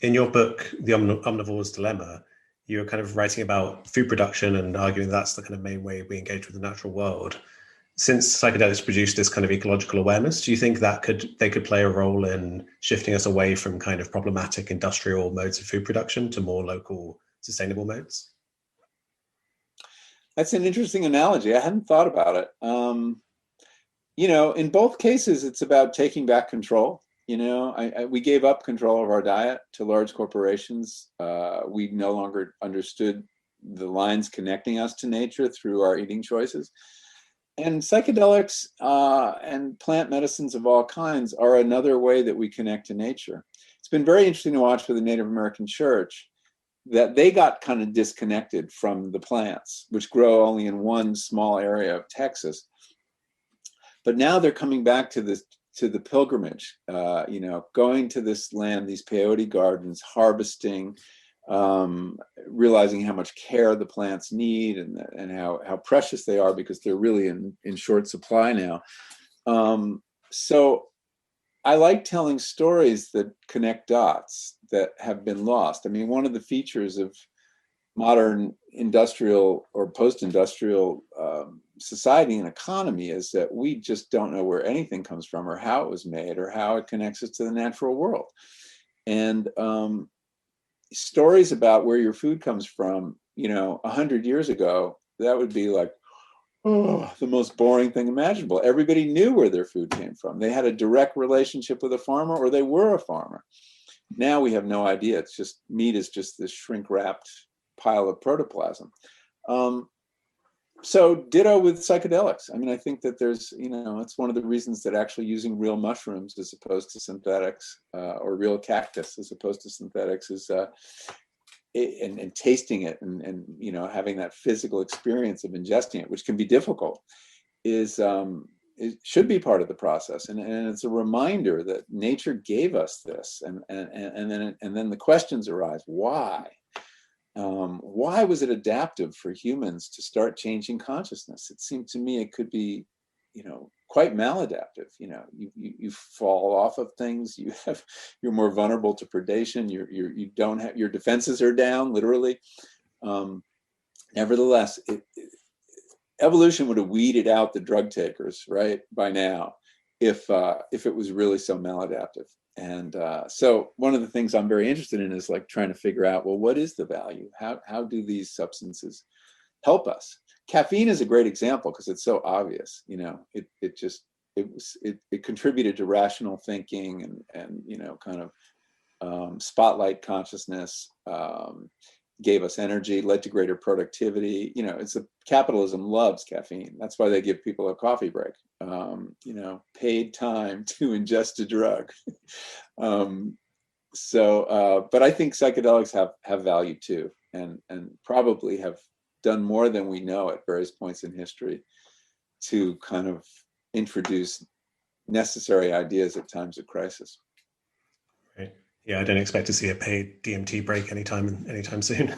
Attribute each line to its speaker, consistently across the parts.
Speaker 1: In your book, The Omnivore's Dilemma, you're kind of writing about food production and arguing that's the kind of main way we engage with the natural world. Since psychedelics produce this kind of ecological awareness, do you think that they could play a role in shifting us away from kind of problematic industrial modes of food production to more local, sustainable modes?
Speaker 2: That's an interesting analogy. I hadn't thought about it. In both cases, it's about taking back control. We gave up control of our diet to large corporations. We no longer understood the lines connecting us to nature through our eating choices. And psychedelics and plant medicines of all kinds are another way that we connect to nature. It's been very interesting to watch for the Native American church that they got kind of disconnected from the plants, which grow only in one small area of Texas. But now they're coming back to the pilgrimage, going to this land, these peyote gardens, harvesting, realizing how much care the plants need and how precious they are because they're really in short supply now. So I like telling stories that connect dots that have been lost. I mean, one of the features of modern industrial or post-industrial society and economy is that we just don't know where anything comes from or how it was made or how it connects us to the natural world. And stories about where your food comes from, 100 years ago, that would be like, oh, the most boring thing imaginable. Everybody knew where their food came from. They had a direct relationship with a farmer or they were a farmer. Now we have no idea. It's just meat is just this shrink-wrapped pile of protoplasm. So ditto with psychedelics. I mean, I think that there's, it's one of the reasons that actually using real mushrooms as opposed to synthetics or real cactus as opposed to synthetics is, and tasting it and having that physical experience of ingesting it, which can be difficult, it should be part of the process. And it's a reminder that nature gave us this. And then the questions arise, why? Why was it adaptive for humans to start changing consciousness? It seemed to me it could be, quite maladaptive. You fall off of things. You're more vulnerable to predation. You don't have, your defenses are down, literally. Nevertheless, evolution would have weeded out the drug takers, right, by now, if it was really so maladaptive. And so one of the things I'm very interested in is like trying to figure out, well, what is the value? How do these substances help us? Caffeine is a great example because it's so obvious. It contributed to rational thinking and kind of spotlight consciousness, gave us energy, led to greater productivity. Capitalism loves caffeine. That's why they give people a coffee break. Paid time to ingest a drug. But I think psychedelics have value too, and probably have done more than we know at various points in history to kind of introduce necessary ideas at times of crisis.
Speaker 1: Right. Yeah, I don't expect to see a paid DMT break anytime soon.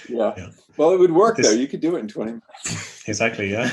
Speaker 2: Yeah. Well, it would work though. You could do it in 20
Speaker 1: minutes. Exactly, yeah.